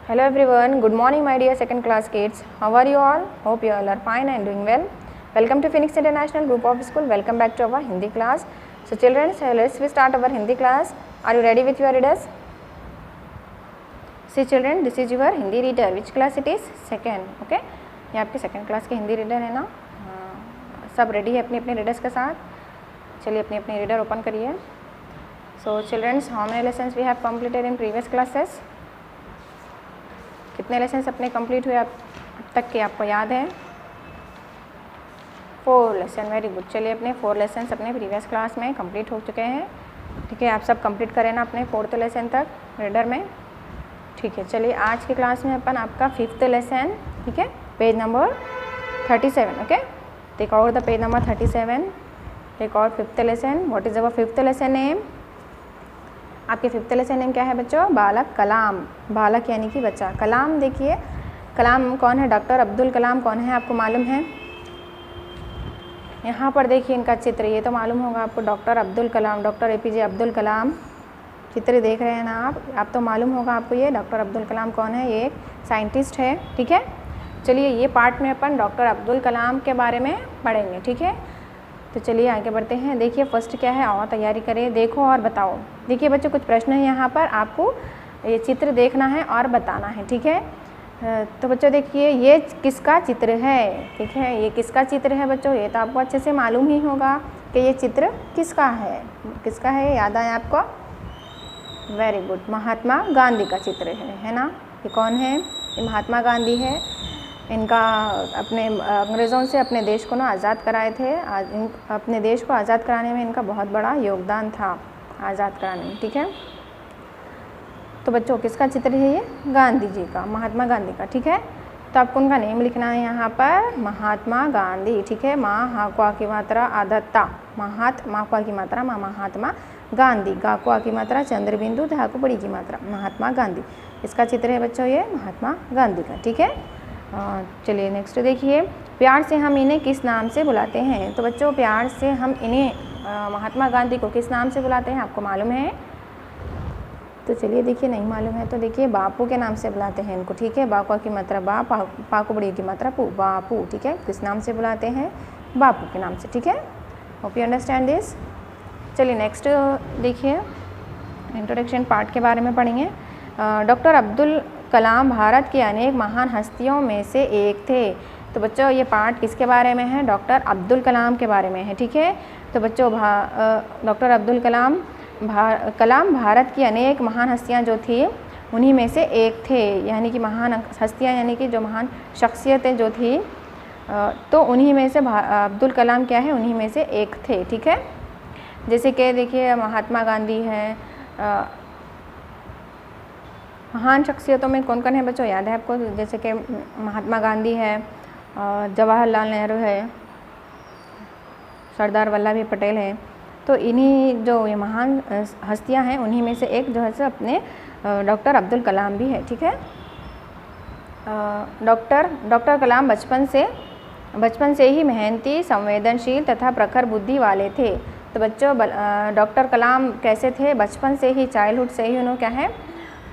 Hello everyone, good morning my dear second class kids. How are you all? Hope you all are fine and doing well. Welcome to Phoenix International Group of School. Welcome back to our Hindi class. So children, let's start our Hindi class. Are you ready with your readers? See children, this is your Hindi reader. Which class it is? Second. Okay. ये आपके second class के Hindi reader है ना. सब ready है अपने अपने readers के साथ. चलिए अपने अपने रीडर ओपन करिए. So children, how many lessons we have completed in previous classes? कितने लेसन्स अपने कंप्लीट हुए अब तक के आपको याद है? 4 लेसन. Very good. चलिए अपने 4 लेसन्स अपने प्रीवियस क्लास में कंप्लीट हो चुके हैं. ठीक है, आप सब कंप्लीट करें ना अपने 4th लेसन तक रीडर में. ठीक है, चलिए आज की क्लास में अपन आपका 5th लेसन. ठीक है, page number 37. Okay, take out the page number 37. Take out 5th lesson. What is our 5th lesson name? आपके 5th लेसन नेम क्या है बच्चों? बालक कलाम. बालक यानी कि बच्चा. कलाम देखिए, कलाम कौन है? डॉक्टर अब्दुल कलाम कौन है आपको मालूम है? यहाँ पर देखिए इनका चित्र, ये तो मालूम होगा आपको. Doctor Abdul Kalam, doctor APJ Abdul Kalam. चित्र देख रहे हैं ना आप तो मालूम होगा आपको ये डॉक्टर अब्दुल कलाम कौन है. ये एक साइंटिस्ट है. ठीक है, चलिए ये पार्ट में अपन डॉक्टर अब्दुल कलाम के बारे में पढ़ेंगे. ठीक है, तो चलिए आगे बढ़ते हैं. देखिए फर्स्ट क्या है, और तैयारी करें. देखो और बताओ. देखिए बच्चों कुछ प्रश्न है यहाँ पर, आपको ये चित्र देखना है और बताना है. ठीक है, तो बच्चों देखिए ये किसका चित्र है? ठीक है, ये किसका चित्र है बच्चों? ये तो आपको अच्छे से मालूम ही होगा कि ये चित्र किसका है. किसका है, याद आया आपको? Very good. महात्मा गांधी का चित्र है ना. ये कौन है? ये महात्मा गांधी है. इनका अपने अंग्रेज़ों से अपने देश को ना आज़ाद कराए थे. अपने देश को आज़ाद कराने में इनका बहुत बड़ा योगदान था, आज़ाद कराने में. ठीक है, तो बच्चों किसका चित्र है ये? गांधी जी का, महात्मा गांधी का. ठीक है, तो आपको उनका नेम लिखना है यहाँ पर, महात्मा गांधी. ठीक है, महात्मा की मात्रा आदत्ता, महात्मा की मात्रा महात्मा गांधी, गाकुआ की मात्रा चंद्रबिंदु, धाकु बड़ी की मात्रा महात्मा गांधी. इसका चित्र है बच्चों ये महात्मा गांधी का. ठीक है, चलिए नेक्स्ट देखिए. प्यार से हम इन्हें किस नाम से बुलाते हैं? तो बच्चों प्यार से हम इन्हें महात्मा गांधी को किस नाम से बुलाते हैं आपको मालूम है? तो चलिए देखिए, नहीं मालूम है तो देखिए बापू के नाम से बुलाते हैं इनको. ठीक है, बाकुआ की मात्रा बा, पाकु बड़ी की मात्रा पू, बापू. ठीक है, किस नाम से बुलाते हैं? बापू के नाम से. ठीक है, होप यू अंडरस्टैंड दिस. चलिए नेक्स्ट देखिए, इंट्रोडक्शन पार्ट के बारे में पढ़ेंगे. डॉक्टर अब्दुल कलाम भारत की अनेक महान हस्तियों में से एक थे. तो बच्चों ये पार्ट किसके बारे में है? डॉक्टर अब्दुल कलाम के बारे में है. ठीक है, तो बच्चों डॉक्टर अब्दुल कलाम भारत की अनेक महान हस्तियां जो थी उन्हीं में से एक थे. यानी कि महान हस्तियां यानी कि जो महान शख्सियतें जो थी, तो उन्हीं में से अब्दुल कलाम क्या है? उन्हीं में से एक थे. ठीक है, जैसे कि देखिए महात्मा गांधी है. महान शख्सियतों में कौन कौन है बच्चों याद है आपको? जैसे कि महात्मा गांधी है, जवाहरलाल नेहरू है, सरदार वल्लभ भाई पटेल है. तो इन्हीं जो ये महान हस्तियां हैं उन्हीं में से एक जो है से अपने डॉक्टर अब्दुल कलाम भी है. ठीक है, डॉक्टर कलाम बचपन से ही मेहनती, संवेदनशील तथा प्रखर बुद्धि वाले थे. तो बच्चों डॉक्टर कलाम कैसे थे? बचपन से ही, चाइल्डहुड से ही उन्होंने क्या है,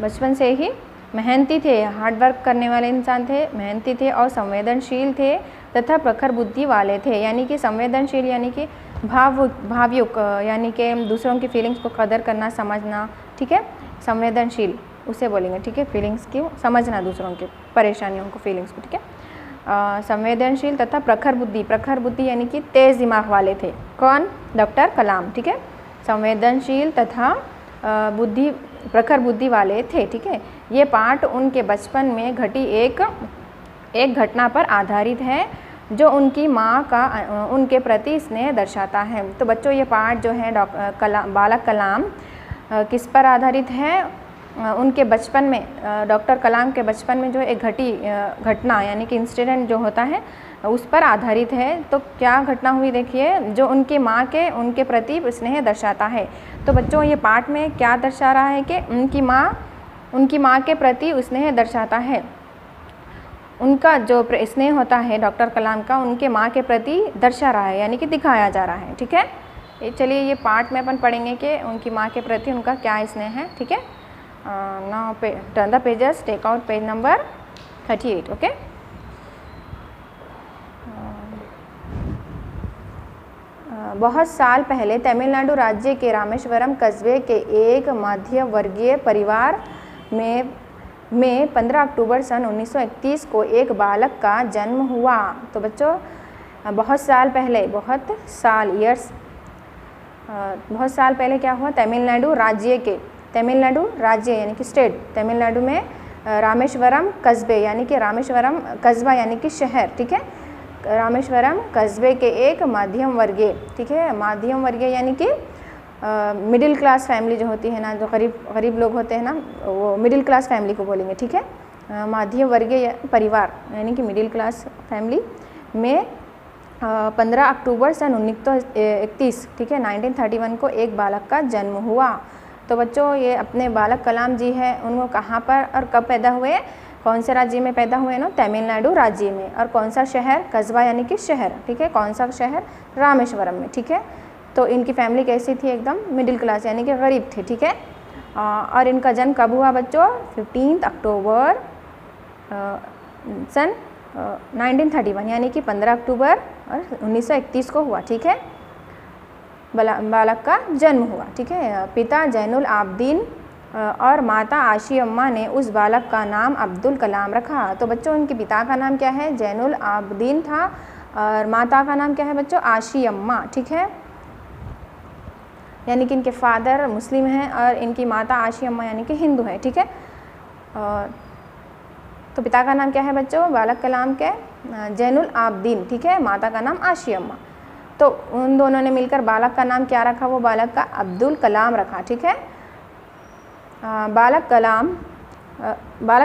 बचपन से ही मेहनती थे, हार्ड वर्क करने वाले इंसान थे, मेहनती थे और संवेदनशील थे तथा प्रखर बुद्धि वाले थे. यानी कि संवेदनशील यानी कि भावयुक्त, यानी कि दूसरों की फीलिंग्स को कदर करना, समझना. ठीक है, संवेदनशील उसे बोलेंगे. ठीक है, फीलिंग्स की समझना, दूसरों की परेशानियों को, फीलिंग्स को. ठीक है, संवेदनशील तथा प्रखर बुद्धि यानी कि तेज़ दिमाग वाले थे. कौन? डॉक्टर कलाम. ठीक है, संवेदनशील तथा प्रखर बुद्धि वाले थे. ठीक है, ये पाठ उनके बचपन में घटी एक घटना पर आधारित है जो उनकी माँ का उनके प्रति स्नेह दर्शाता है. तो बच्चों ये पाठ जो है बालक कलाम किस पर आधारित है? उनके बचपन में, डॉक्टर कलाम के बचपन में जो एक घटना यानी कि इंसिडेंट जो होता है उस पर आधारित है. तो क्या घटना हुई देखिए, जो उनकी माँ के उनके प्रति स्नेह दर्शाता है. तो बच्चों ये पाठ में क्या दर्शा रहा है कि उनकी माँ के प्रति स्नेह दर्शाता है. उनका जो स्नेह होता है डॉक्टर कलाम का उनके माँ के प्रति दर्शा रहा है, यानी कि दिखाया जा रहा है. ठीक है, चलिए ये पाठ में अपन पढ़ेंगे कि उनकी माँ के प्रति उनका क्या स्नेह है. ठीक है, now turn the pages, take out page number 38. Okay. बहुत साल पहले तमिलनाडु राज्य के रामेश्वरम कस्बे के एक मध्य वर्गीय परिवार में 15 अक्टूबर सन 1931 को एक बालक का जन्म हुआ। तो बच्चों बहुत साल पहले, बहुत साल पहले क्या हुआ, तमिलनाडु राज्य यानी कि स्टेट, तमिलनाडु में रामेश्वरम कस्बे यानी कि रामेश्वरम कस्बा यानी कि शहर, ठीक है, रामेश्वरम कस्बे के एक मध्यम वर्गीय, ठीक है, मध्यम वर्गीय यानी कि मिडिल क्लास फैमिली जो होती है ना, जो गरीब लोग होते हैं ना, वो मिडिल क्लास फैमिली को बोलेंगे, ठीक है, मध्यम वर्गीय परिवार यानी कि मिडिल क्लास फैमिली में 15 अक्टूबर सन 1931, ठीक है, 1931 को एक बालक का जन्म हुआ। तो बच्चों ये अपने बालक कलाम जी है, उनको कहाँ पर और कब पैदा हुए, कौन से राज्य में पैदा हुए ना, तमिलनाडु राज्य में, और कौन सा शहर, कस्बा यानी कि शहर, ठीक है, कौन सा शहर, रामेश्वरम में, ठीक है। तो इनकी फैमिली कैसी थी, एकदम मिडिल क्लास यानी कि गरीब थे, ठीक है। और इनका जन्म कब हुआ बच्चों, 15 अक्टूबर सन 1931 यानी कि 15 अक्टूबर और 1931 को हुआ, ठीक है, बालक का जन्म हुआ, ठीक है। पिता जैनुल आबदीन और माता आशी अम्मा ने उस बालक का नाम अब्दुल कलाम रखा। तो बच्चों उनके पिता का नाम क्या है, जैनुल आबदीन था, और माता का नाम क्या है बच्चों, आशी अम्मा, ठीक है, यानी कि इनके फादर मुस्लिम हैं और इनकी माता आशी अम्मा यानी कि हिंदू है, ठीक है। तो पिता का नाम क्या है बच्चों, बालक कलाम के जैनुल आबदीन, ठीक है, माता का नाम आशी अम्मा। तो उन दोनों ने मिलकर बालक का नाम क्या रखा, वो बालक का अब्दुल कलाम रखा, ठीक है। बालक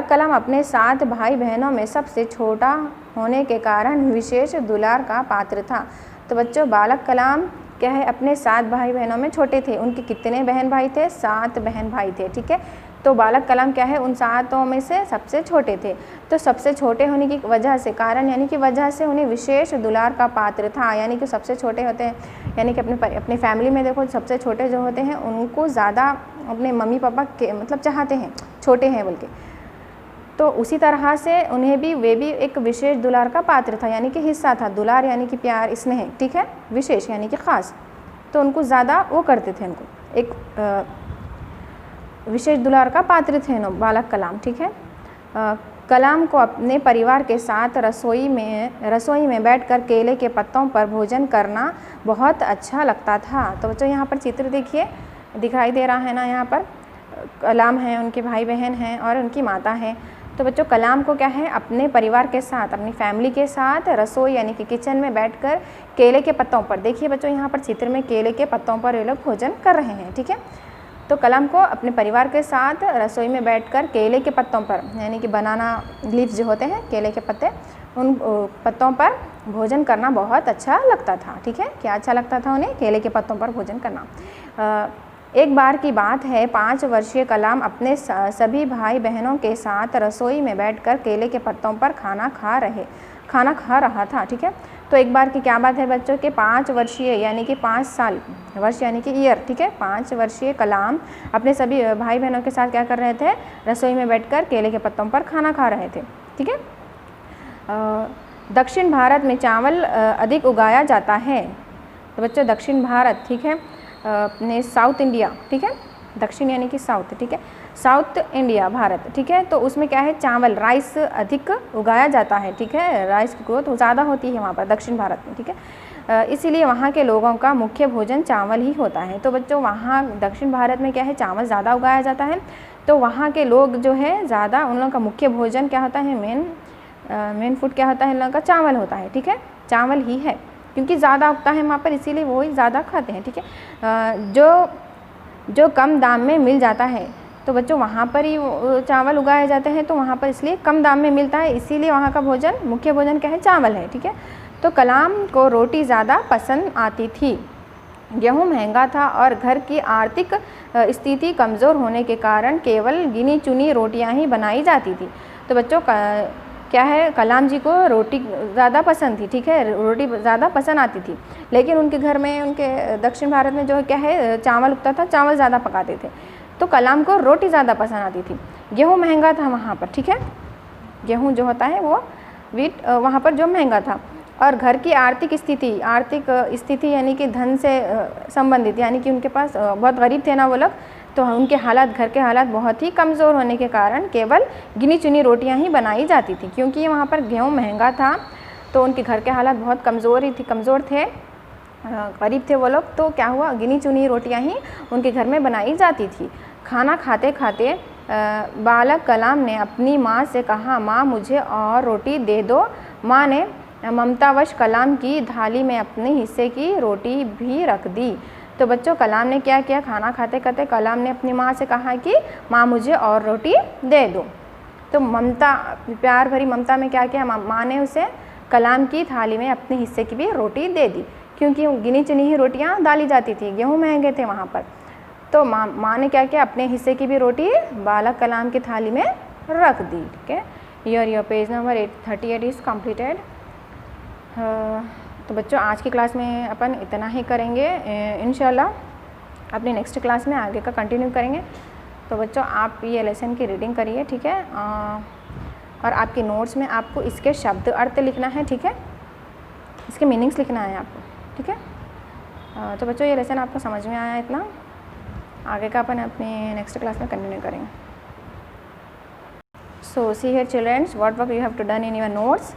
कलाम अपने 7 भाई बहनों में सबसे छोटा होने के कारण विशेष दुलार का पात्र था। तो बच्चों बालक कलाम क्या है, अपने 7 भाई बहनों में छोटे थे। उनके कितने बहन भाई थे, 7 बहन भाई थे, ठीक है। तो बालक कलाम क्या है, उन 7 में से सबसे छोटे थे। तो सबसे छोटे होने की वजह से, कारण यानी कि वजह से उन्हें विशेष दुलार का पात्र था, यानी कि सबसे छोटे होते हैं, यानी कि अपनी फैमिली में देखो सबसे छोटे जो होते हैं उनको ज़्यादा अपने मम्मी पापा के मतलब चाहते हैं, छोटे हैं बोल के। तो उसी तरह से वे भी एक विशेष दुलार का पात्र था, यानी कि हिस्सा था। दुलार यानी कि प्यार, स्नेह, ठीक है, विशेष यानी कि ख़ास। तो उनको ज़्यादा वो करते थे, उनको एक विशेष दुलार का पात्र थे बालक कलाम, ठीक है। कलाम को अपने परिवार के साथ रसोई में बैठकर केले के पत्तों पर भोजन करना बहुत अच्छा लगता था। तो बच्चों यहाँ पर चित्र देखिए, दिखाई दे रहा है ना, यहाँ पर कलाम हैं, उनके भाई बहन हैं और उनकी माता है। तो बच्चों कलाम को क्या है, अपने परिवार के साथ, अपनी फैमिली के साथ रसोई यानी कि किचन में बैठकर केले के पत्तों पर, देखिए बच्चों यहाँ पर चित्र में केले के पत्तों पर ये लोग भोजन कर रहे हैं, ठीक है। तो कलाम को अपने परिवार के साथ रसोई में बैठकर केले के पत्तों पर, यानी कि बनाना लीव्स जो होते हैं, केले के पत्ते, उन पत्तों पर भोजन करना बहुत अच्छा लगता था, ठीक है। क्या अच्छा लगता था उन्हें, केले के पत्तों पर भोजन करना। एक बार की बात है, 5 वर्षीय कलाम अपने सभी भाई बहनों के साथ रसोई में बैठकर केले के पत्तों पर खाना खा रहा था, ठीक है। तो एक बार की क्या बात है बच्चों के 5 वर्षीय यानी कि 5 साल, वर्ष यानी कि ईयर, ठीक है, 5 वर्षीय कलाम अपने सभी भाई बहनों के साथ क्या कर रहे थे, रसोई में बैठकर केले के पत्तों पर खाना खा रहे थे, ठीक है। दक्षिण भारत में चावल अधिक उगाया जाता है। तो बच्चों दक्षिण भारत, ठीक है, अपने साउथ इंडिया, ठीक है, दक्षिण यानी कि साउथ, ठीक है, साउथ इंडिया भारत, ठीक है। तो उसमें क्या है, चावल, राइस अधिक उगाया जाता है, ठीक है, राइस की ग्रोथ ज़्यादा होती है वहाँ पर दक्षिण भारत में, ठीक है। इसीलिए वहाँ के लोगों का मुख्य भोजन चावल ही होता है। तो बच्चों वहाँ दक्षिण भारत में क्या है, चावल ज़्यादा उगाया जाता है। तो वहाँ के लोग जो है ज़्यादा, उन लोगों का मुख्य भोजन क्या होता है, मेन फूड क्या होता है, इन लोगों का चावल होता है, ठीक है, चावल ही है, क्योंकि ज़्यादा उगता है वहाँ पर, इसीलिए वो ही ज़्यादा खाते हैं, ठीक है। जो कम दाम में मिल जाता है, तो बच्चों वहाँ पर ही चावल उगाए जाते हैं, तो वहाँ पर इसलिए कम दाम में मिलता है, इसीलिए वहाँ का भोजन, मुख्य भोजन क्या है, चावल है, ठीक है। तो कलाम को रोटी ज़्यादा पसंद आती थी। गेहूँ महंगा था और घर की आर्थिक स्थिति कमज़ोर होने के कारण केवल गिनी चुनी रोटियाँ ही बनाई जाती थी। तो बच्चों क्या है, कलाम जी को रोटी ज़्यादा पसंद थी, ठीक है, रोटी ज़्यादा पसंद आती थी, लेकिन उनके घर में, उनके दक्षिण भारत में जो क्या है, चावल उगता था, चावल ज़्यादा पकाते थे। तो कलाम को रोटी ज़्यादा पसंद आती थी। गेहूँ महंगा था वहाँ पर, ठीक है, गेहूँ जो होता है वो वीट वहाँ पर जो महंगा था। और घर की आर्थिक स्थिति यानी कि धन से संबंधित, यानी कि उनके पास बहुत गरीब थे ना वो लोग, तो उनके हालात, घर के हालात बहुत ही कमज़ोर होने के कारण केवल गिनी चुनी रोटियां ही बनाई जाती थी। क्योंकि वहाँ पर गेहूँ महंगा था तो उनके घर के हालात बहुत कमज़ोर थे, गरीब थे वो लोग, तो क्या हुआ, गिनी चुनी रोटियां ही उनके घर में बनाई जाती थी। खाना खाते खाते बालक कलाम ने अपनी माँ से कहा, माँ मुझे और रोटी दे दो। माँ ने ममतावश कलाम की थाली में अपने हिस्से की रोटी भी रख दी। तो बच्चों कलाम ने क्या किया, खाना खाते खाते कलाम ने अपनी माँ से कहा कि माँ मुझे और रोटी दे दो। तो ममता, प्यार भरी ममता में क्या किया, माँ ने उसे कलाम की थाली में अपने हिस्से की भी रोटी दे दी। क्योंकि गिनी चुनी ही रोटियाँ डाली जाती थी, गेहूँ महंगे थे वहाँ पर, तो माँ ने क्या किया, अपने हिस्से की भी रोटी बालक कलाम की थाली में रख दी। ठीक है, your page number 838 is completed. तो बच्चों आज की क्लास में अपन इतना ही करेंगे, इंशाल्लाह अपनी नेक्स्ट क्लास में आगे का कंटिन्यू करेंगे। तो बच्चों आप ये लेसन की रीडिंग करिए, ठीक है, और आपकी नोट्स में आपको इसके शब्द अर्थ लिखना है, ठीक है, इसके मीनिंग्स लिखना है आपको, ठीक है। तो बच्चों ये लेसन आपको समझ में आया, इतना आगे का अपन अपने नेक्स्ट क्लास में कंटिन्यू करेंगे। So see here childrens, what work you have to done in your notes.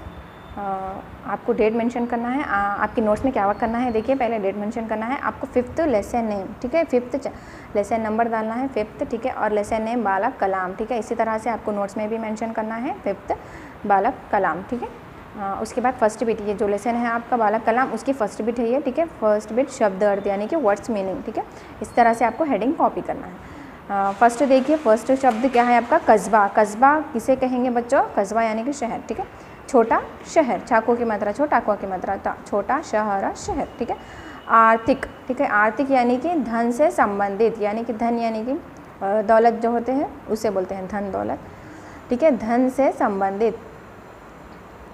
आपको डेट मेंशन करना है, आपकी नोट्स में क्या वर्क करना है, देखिए पहले डेट मेंशन करना है आपको, 5th लेसन नेम, ठीक है, 5th लेसन नंबर डालना है 5th, ठीक है, और लेसन नेम बालक कलाम, ठीक है। इसी तरह से आपको नोट्स में भी मेंशन करना है 5th बालक कलाम, ठीक है। उसके बाद फर्स्ट बिट, ये जो लेसन है आपका बालक कलाम, उसकी फर्स्ट बिट है ये, ठीक है, फर्स्ट बिट शब्द अर्थ यानी कि वर्ड्स मीनिंग, ठीक है। इस तरह से आपको हेडिंग कॉपी करना है। फर्स्ट देखिए, फर्स्ट शब्द क्या है आपका, कस्बा। कस्बा किसे कहेंगे बच्चों, कस्बा यानी कि शहर, ठीक है, छोटा शहर, चाको की मात्रा छोटा, को की मात्रा ता, छोटा शहर, ठीक है। आर्थिक, ठीक है, आर्थिक यानी कि धन से संबंधित, यानी कि धन यानी कि दौलत जो होते हैं उसे बोलते हैं धन दौलत, ठीक है, धन से संबंधित,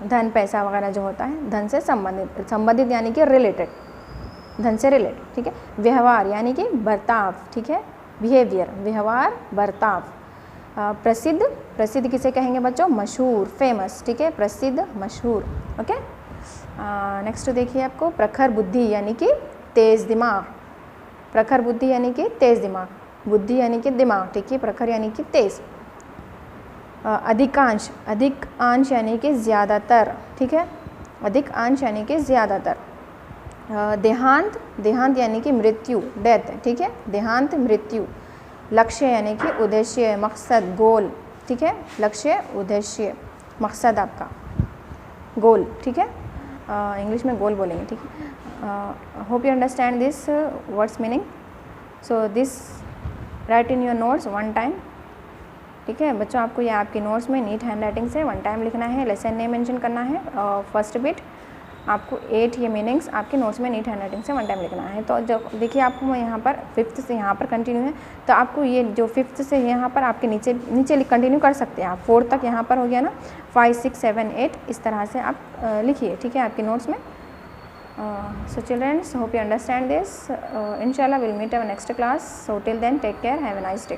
धन पैसा वगैरह जो होता है धन से संबंधित यानी कि रिलेटेड, धन से रिलेटेड, ठीक है। व्यवहार यानी कि बर्ताव, ठीक है, बिहेवियर, व्यवहार, बर्ताव। प्रसिद्ध किसे कहेंगे बच्चों, मशहूर, फेमस, ठीक है, प्रसिद्ध, मशहूर, ओके। नेक्स्ट देखिए आपको प्रखर बुद्धि यानी कि तेज दिमाग, प्रखर बुद्धि यानी कि तेज दिमाग, बुद्धि यानी कि दिमाग, ठीक है, प्रखर यानी कि तेज। अधिकांश यानी कि ज़्यादातर, ठीक है, अधिकांश यानी कि ज़्यादातर। देहांत यानी कि मृत्यु, डेथ, ठीक है, देहांत, मृत्यु। लक्ष्य यानी कि उद्देश्य, मकसद, गोल, ठीक है, लक्ष्य, उद्देश्य, मकसद आपका, गोल, ठीक है, इंग्लिश में गोल बोलेंगे, ठीक है। Hope you understand this words meaning. So this right in your notes 1 time, ठीक है बच्चों, आपको ये आपकी नोट्स में नीट हैंड राइटिंग से 1 टाइम लिखना है, लेसन नेम मेंशन करना है, फर्स्ट बिट आपको 8 ये मीनिंग्स आपके नोट्स में नीट हैंड राइटिंग से 1 टाइम लिखना है। तो जब देखिए आपको यहाँ पर 5th से यहाँ पर कंटिन्यू है, तो आपको ये जो 5th से यहाँ पर आपके नीचे कंटिन्यू कर सकते हैं आप, 4 तक यहाँ पर हो गया ना, 5, 6, 7, 8 इस तरह से आप लिखिए, ठीक है, आपकी नोट्स में। So childrens, hope you understand this. इंशाल्लाह will meet our next class. So till then take care, have a nice day.